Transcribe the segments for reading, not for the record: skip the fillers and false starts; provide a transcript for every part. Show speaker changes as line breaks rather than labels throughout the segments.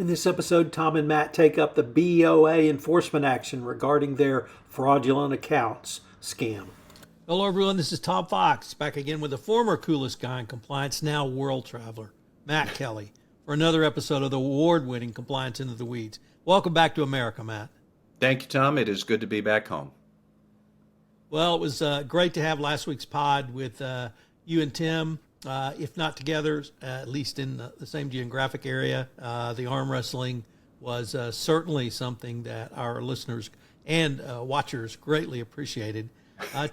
In this episode, Tom and Matt take up the BOA enforcement action regarding their fraudulent accounts scam.
Hello, everyone. This is Tom Fox, back again with the former coolest guy in compliance, now world traveler, Matt Kelly, for another episode of the award-winning Compliance Into the Weeds. Welcome back to America, Matt.
Thank you, Tom. It is good to be back home.
Well, it was great to have last week's pod with you and Tim, if not together, at least in the same geographic area. The arm wrestling was certainly something that our listeners and watchers greatly appreciated.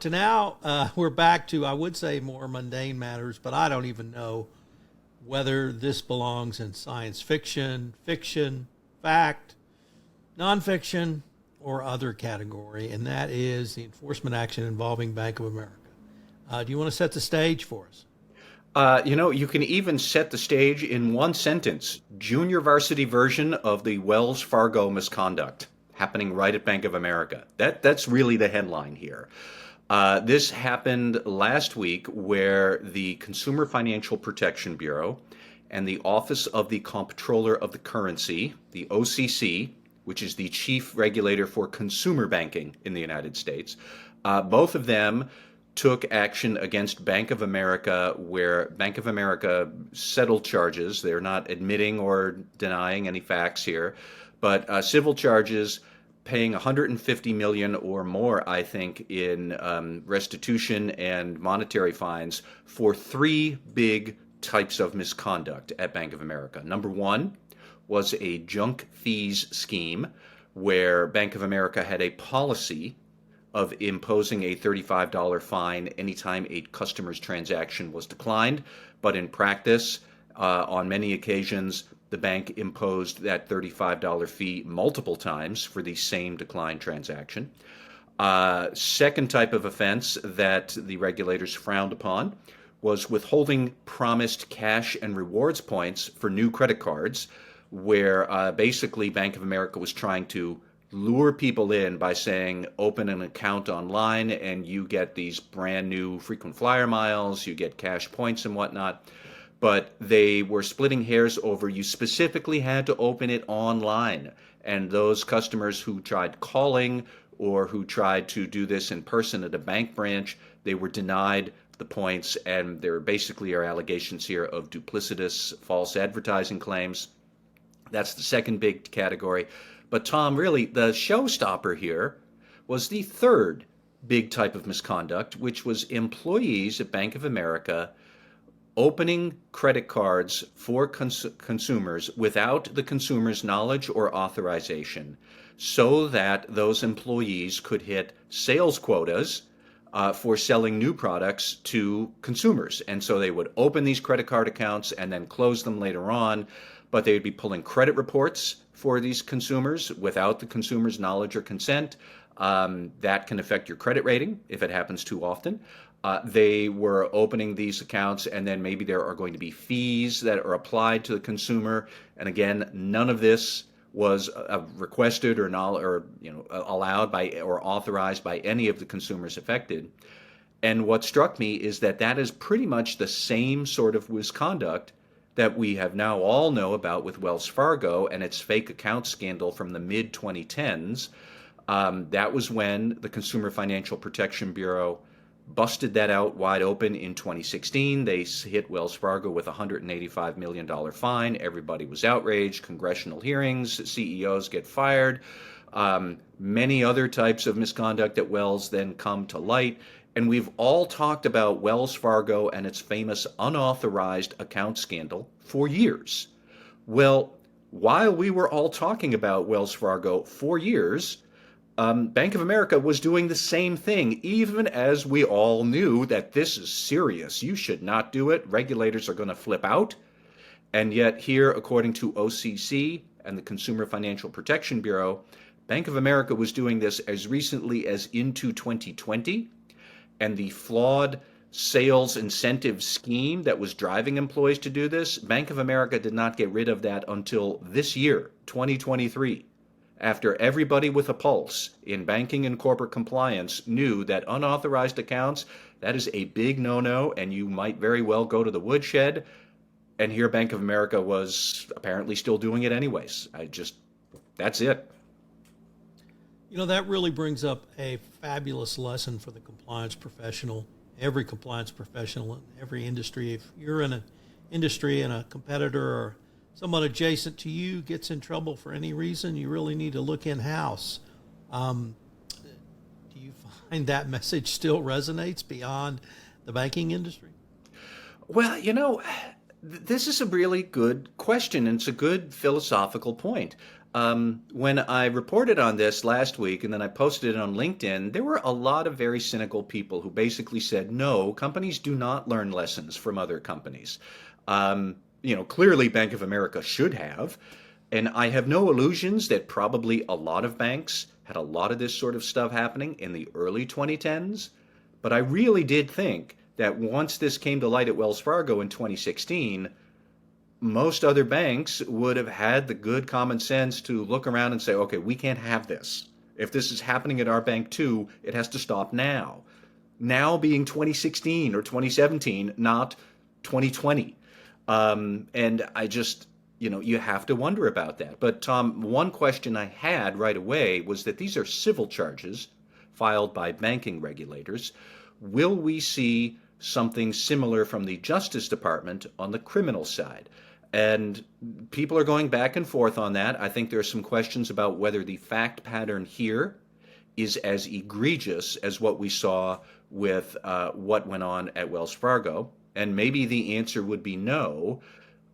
To now, we're back to, I would say, more mundane matters, but I don't even know whether this belongs in science fiction, fiction, fact, nonfiction, or other category, and that is the enforcement action involving Bank of America. Do you want to set the stage for us?
You can even set the stage in one sentence. Junior varsity version of the Wells Fargo misconduct happening right at Bank of America. That's really the headline here. This happened last week where the Consumer Financial Protection Bureau and the Office of the Comptroller of the Currency, the OCC, which is the chief regulator for consumer banking in the United States, both of them took action against Bank of America, where Bank of America settled charges. They're not admitting or denying any facts here, but civil charges paying $150 million or more, I think, in restitution and monetary fines for three big types of misconduct at Bank of America. Number one was a junk fees scheme where Bank of America had a policy of imposing a $35 fine anytime a customer's transaction was declined. But in practice, on many occasions, the bank imposed that $35 fee multiple times for the same declined transaction. Second type of offense that the regulators frowned upon was withholding promised cash and rewards points for new credit cards, where basically Bank of America was trying to lure people in by saying, open an account online and you get these brand new frequent flyer miles, you get cash points and whatnot. But they were splitting hairs over you specifically had to open it online. And those customers who tried calling or who tried to do this in person at a bank branch, they were denied the points. And there basically are allegations here of duplicitous false advertising claims. That's the second big category. But Tom, really, the showstopper here was the third big type of misconduct, which was employees at Bank of America opening credit cards for consumers without the consumer's knowledge or authorization so that those employees could hit sales quotas for selling new products to consumers. And so they would open these credit card accounts and then close them later on, but they would be pulling credit reports for these consumers without the consumer's knowledge or consent. That can affect your credit rating if it happens too often. They were opening these accounts, and then maybe there are going to be fees that are applied to the consumer. And again, none of this was requested or allowed by or authorized by any of the consumers affected. And what struck me is that that is pretty much the same sort of misconduct that we have now all know about with Wells Fargo and its fake account scandal from the mid-2010s. That was when the Consumer Financial Protection Bureau busted that out wide open in 2016. They hit Wells Fargo with a $185 million fine. Everybody was outraged. Congressional hearings, CEOs get fired. Many other types of misconduct at Wells then come to light. And we've all talked about Wells Fargo and its famous unauthorized account scandal for years. Well, while we were all talking about Wells Fargo for years, Bank of America was doing the same thing, even as we all knew that this is serious. You should not do it. Regulators are going to flip out. And yet here, according to OCC and the Consumer Financial Protection Bureau, Bank of America was doing this as recently as into 2020. And the flawed sales incentive scheme that was driving employees to do this, Bank of America did not get rid of that until this year, 2023. After everybody with a pulse in banking and corporate compliance knew that unauthorized accounts, that is a big no-no, and you might very well go to the woodshed. And here Bank of America was apparently still doing it anyways. That's it.
That really brings up a fabulous lesson for the compliance professional, every compliance professional in every industry. If you're in an industry and a competitor or someone adjacent to you gets in trouble for any reason, you really need to look in-house. Do you find that message still resonates beyond the banking industry?
Well, this is a really good question, and it's a good philosophical point. When I reported on this last week and then I posted it on LinkedIn, there were a lot of very cynical people who basically said, no, companies do not learn lessons from other companies. Clearly Bank of America should have. And I have no illusions that probably a lot of banks had a lot of this sort of stuff happening in the early 2010s. But I really did think that once this came to light at Wells Fargo in 2016, most other banks would have had the good common sense to look around and say, okay, we can't have this. If this is happening at our bank too, it has to stop now. Now being 2016 or 2017, not 2020. And I just, you have to wonder about that. But Tom, one question I had right away was that these are civil charges filed by banking regulators. Will we see something similar from the Justice Department on the criminal side? And people are going back and forth on that. I think there are some questions about whether the fact pattern here is as egregious as what we saw with what went on at Wells Fargo. And maybe the answer would be no.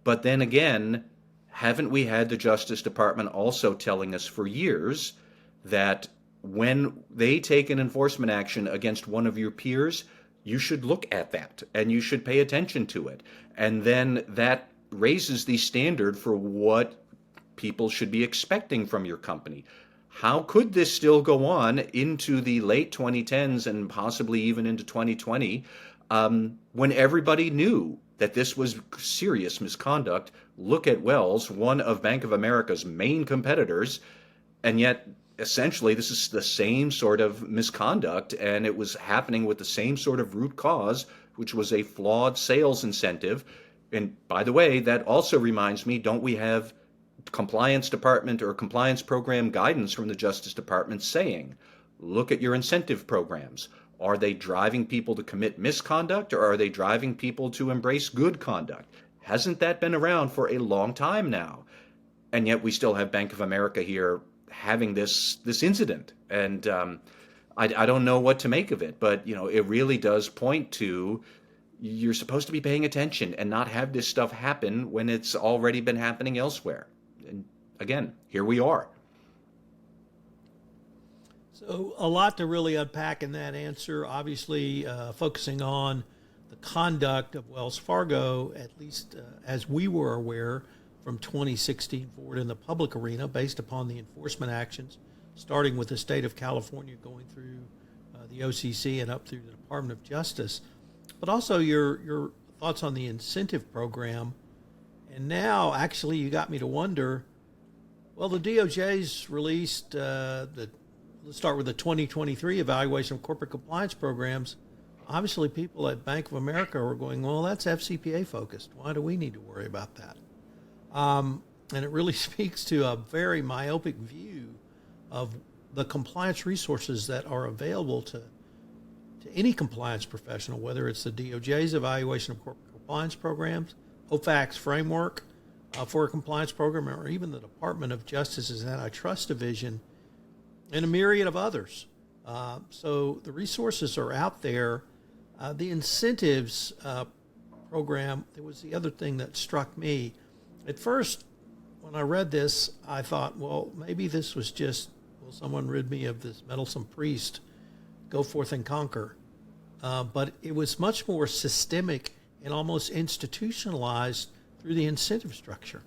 But then again, haven't we had the Justice Department also telling us for years that when they take an enforcement action against one of your peers, you should look at that and you should pay attention to it. And then that raises the standard for what people should be expecting from your company. How could this still go on into the late 2010s and possibly even into 2020 when everybody knew that this was serious misconduct? Look at Wells, one of Bank of America's main competitors, and yet essentially this is the same sort of misconduct, and it was happening with the same sort of root cause, which was a flawed sales incentive. And by the way, that also reminds me, don't we have compliance department or compliance program guidance from the Justice Department saying, look at your incentive programs. Are they driving people to commit misconduct, or are they driving people to embrace good conduct? Hasn't that been around for a long time now? And yet we still have Bank of America here having this incident. And I don't know what to make of it, but it really does point to you're supposed to be paying attention and not have this stuff happen when it's already been happening elsewhere. And again, here we are.
So a lot to really unpack in that answer. Obviously, focusing on the conduct of Wells Fargo, at least as we were aware from 2016 forward in the public arena, based upon the enforcement actions, starting with the state of California, going through the OCC and up through the Department of Justice. But also your thoughts on the incentive program. And now, actually, you got me to wonder, well, the DOJ's released let's start with the 2023 evaluation of corporate compliance programs. Obviously, people at Bank of America are going, well, that's FCPA focused. Why do we need to worry about that? And it really speaks to a very myopic view of the compliance resources that are available to any compliance professional, whether it's the DOJ's evaluation of corporate compliance programs, OFAC's framework for a compliance program, or even the Department of Justice's antitrust division, and a myriad of others. So the resources are out there. The incentives program, there was the other thing that struck me. At first, when I read this, I thought, well, maybe this was just, will someone rid me of this meddlesome priest, go forth and conquer. But it was much more systemic and almost institutionalized through the incentive structure.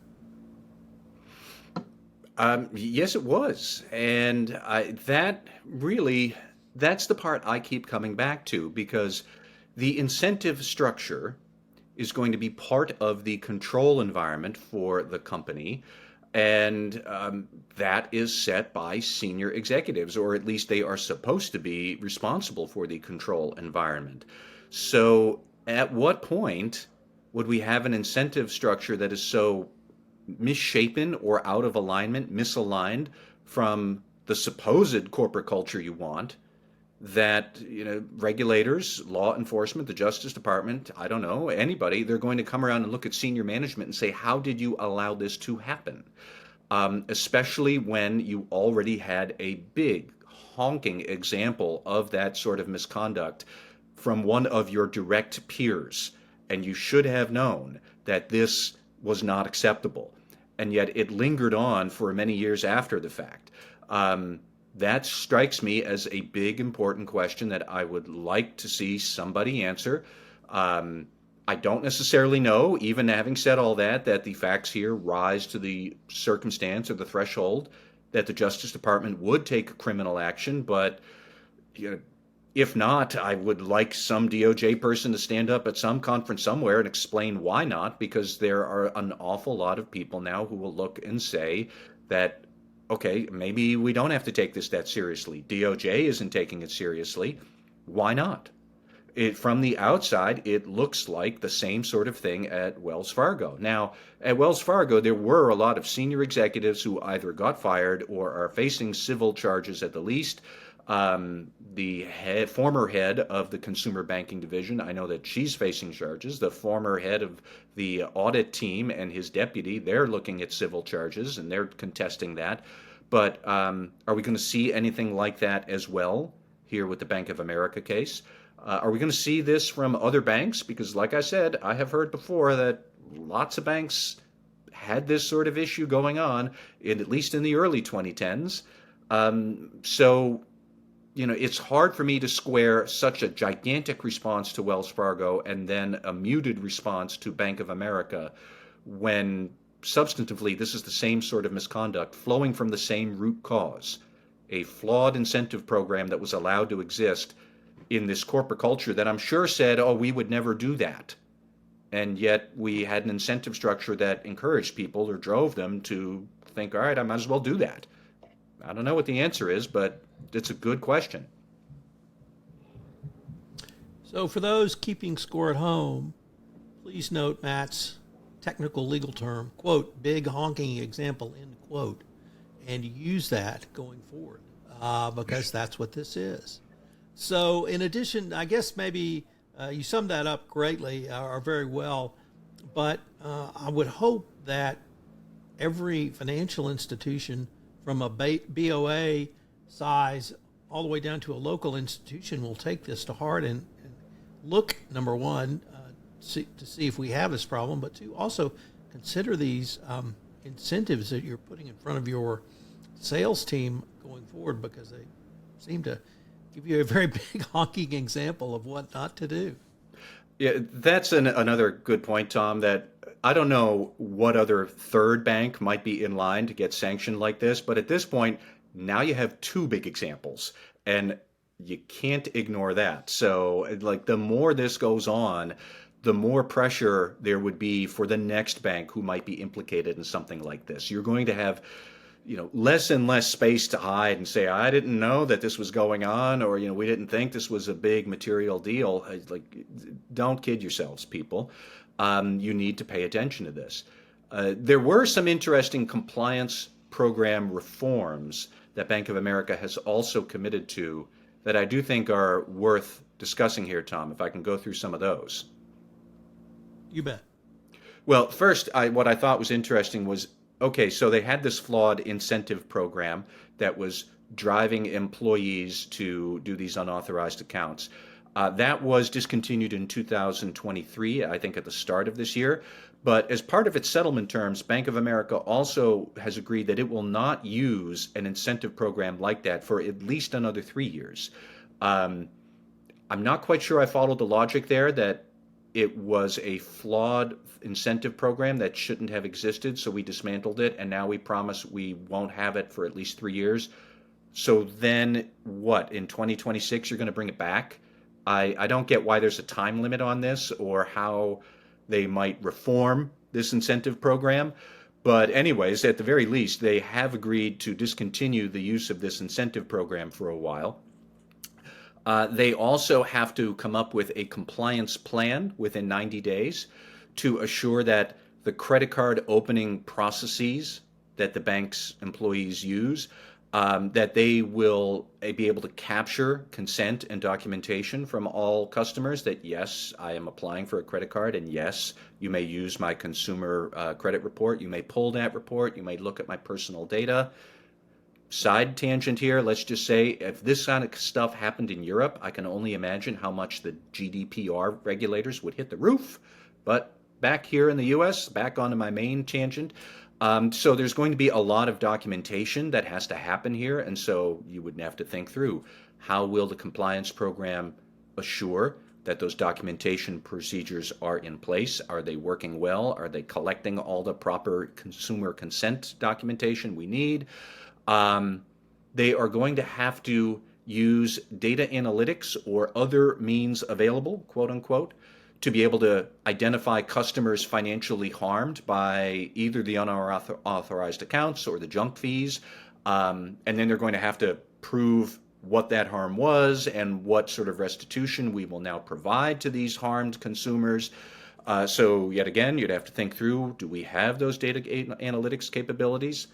Yes, it was. And that's the part I keep coming back to, because the incentive structure is going to be part of the control environment for the company. And that is set by senior executives, or at least they are supposed to be responsible for the control environment. So at what point would we have an incentive structure that is so misshapen or out of alignment, misaligned from the supposed corporate culture you want, that regulators, law enforcement, the Justice Department, I don't know, anybody, they're going to come around and look at senior management and say, how did you allow this to happen? Especially when you already had a big honking example of that sort of misconduct from one of your direct peers, and you should have known that this was not acceptable, and yet it lingered on for many years after the fact. That strikes me as a big, important question that I would like to see somebody answer. I don't necessarily know, even having said all that the facts here rise to the circumstance or the threshold that the Justice Department would take criminal action. But if not, I would like some DOJ person to stand up at some conference somewhere and explain why not, because there are an awful lot of people now who will look and say that, okay, maybe we don't have to take this that seriously. DOJ isn't taking it seriously. Why not? From the outside, it looks like the same sort of thing at Wells Fargo. Now, at Wells Fargo, there were a lot of senior executives who either got fired or are facing civil charges at the least. The former head of the consumer banking division, I know that she's facing charges. The former head of the audit team and his deputy, they're looking at civil charges and they're contesting that. But are we going to see anything like that as well here with the Bank of America case? Are we going to see this from other banks? Because like I said, I have heard before that lots of banks had this sort of issue going on, at least in the early 2010s. So, it's hard for me to square such a gigantic response to Wells Fargo and then a muted response to Bank of America when substantively this is the same sort of misconduct flowing from the same root cause, a flawed incentive program that was allowed to exist in this corporate culture that I'm sure said, oh, we would never do that. And yet we had an incentive structure that encouraged people or drove them to think, all right, I might as well do that. I don't know what the answer is, but it's a good question.
So for those keeping score at home, please note Matt's technical legal term, quote, big honking example, end quote, and use that going forward because that's what this is. So in addition, I guess maybe you summed that up greatly or very well, but I would hope that every financial institution from a BOA size all the way down to a local institution will take this to heart and look, number one, to see if we have this problem, but to also consider these incentives that you're putting in front of your sales team going forward, because they seem to give you a very big honking example of what not to do.
Yeah, that's another good point, Tom, that I don't know what other third bank might be in line to get sanctioned like this, but at this point, now you have two big examples, and you can't ignore that. So, like, the more this goes on, the more pressure there would be for the next bank who might be implicated in something like this. You're going to have less and less space to hide and say, I didn't know that this was going on, or, we didn't think this was a big material deal. Like, don't kid yourselves, people. You need to pay attention to this. There were some interesting compliance program reforms that Bank of America has also committed to that I do think are worth discussing here, Tom, if I can go through some of those.
You bet.
Well, first, what I thought was interesting was, okay, so they had this flawed incentive program that was driving employees to do these unauthorized accounts. That was discontinued in 2023, I think at the start of this year. But as part of its settlement terms, Bank of America also has agreed that it will not use an incentive program like that for at least another 3 years. I'm not quite sure I followed the logic there, that it was a flawed incentive program that shouldn't have existed, so we dismantled it, and now we promise we won't have it for at least 3 years. So then what, in 2026 you're going to bring it back? I don't get why there's a time limit on this or how they might reform this incentive program. But anyways, at the very least, they have agreed to discontinue the use of this incentive program for a while. They also have to come up with a compliance plan within 90 days to assure that the credit card opening processes that the bank's employees use, that they will be able to capture consent and documentation from all customers that, yes, I am applying for a credit card, and yes, you may use my consumer credit report. You may pull that report. You may look at my personal data. Side tangent here, let's just say if this kind of stuff happened in Europe, I can only imagine how much the GDPR regulators would hit the roof. But back here in the US, back onto my main tangent, so there's going to be a lot of documentation that has to happen here, and so you would have to think through how will the compliance program assure that those documentation procedures are in place? Are they working well? Are they collecting all the proper consumer consent documentation we need? They are going to have to use data analytics or other means available, quote unquote, to be able to identify customers financially harmed by either the unauthorized accounts or the junk fees. And then they're going to have to prove what that harm was and what sort of restitution we will now provide to these harmed consumers. So yet again, you'd have to think through, do we have those data analytics capabilities?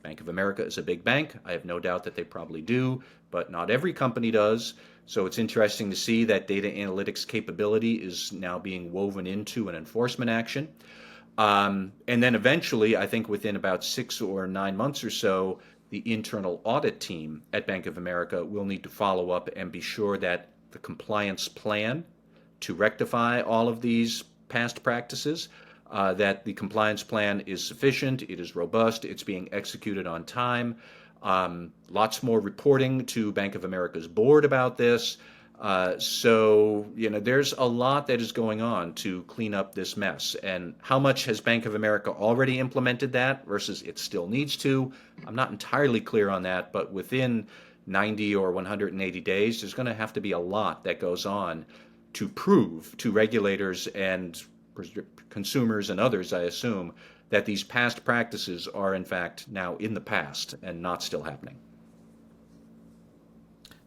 Bank of America is a big bank. I have no doubt that they probably do, but not every company does. So it's interesting to see that data analytics capability is now being woven into an enforcement action. And then eventually, I think within about 6 or 9 months or so, the internal audit team at Bank of America will need to follow up and be sure that the compliance plan to rectify all of these past practices, that the compliance plan is sufficient, it is robust, it's being executed on time. Lots more reporting to Bank of America's board about this. So, there's a lot that is going on to clean up this mess. And how much has Bank of America already implemented that versus it still needs to? I'm not entirely clear on that, but within 90 or 180 days, there's going to have to be a lot that goes on to prove to regulators and consumers and others, I assume, that these past practices are in fact now in the past and not still happening.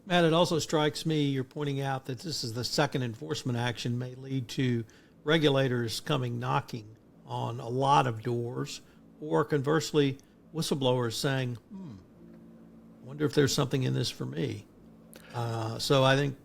Matt, it also strikes me you're pointing out that this is the second enforcement action may lead to regulators coming knocking on a lot of doors, or conversely, whistleblowers saying, I wonder if there's something in this for me. So I think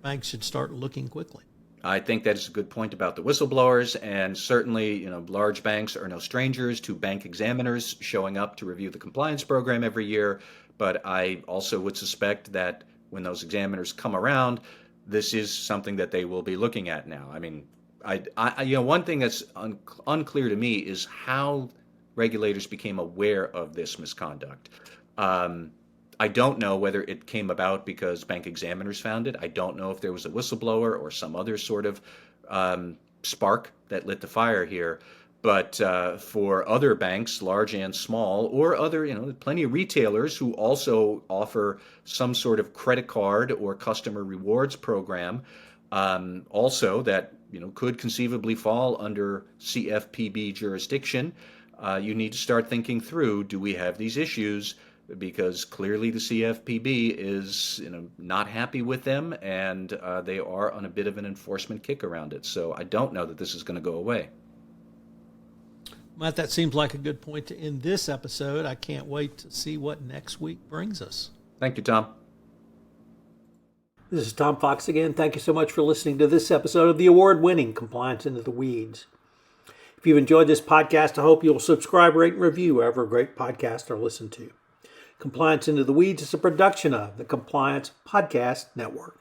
banks should start looking quickly.
I think that is a good point about the whistleblowers, and certainly, large banks are no strangers to bank examiners showing up to review the compliance program every year. But I also would suspect that when those examiners come around, this is something that they will be looking at now. I mean, one thing that's unclear to me is how regulators became aware of this misconduct. I don't know whether it came about because bank examiners found it. I don't know if there was a whistleblower or some other sort of spark that lit the fire here. But for other banks, large and small, or other, plenty of retailers who also offer some sort of credit card or customer rewards program, also that could conceivably fall under CFPB jurisdiction, you need to start thinking through: do we have these issues? Because clearly the CFPB is not happy with them, and they are on a bit of an enforcement kick around it. So I don't know that this is going to go away.
Matt, that seems like a good point to end this episode. I can't wait to see what next week brings us.
Thank you, Tom.
This is Tom Fox again. Thank you so much for listening to this episode of the award-winning Compliance Into the Weeds. If you've enjoyed this podcast, I hope you'll subscribe, rate, and review wherever great podcasts are listened to. Compliance Into the Weeds is a production of the Compliance Podcast Network.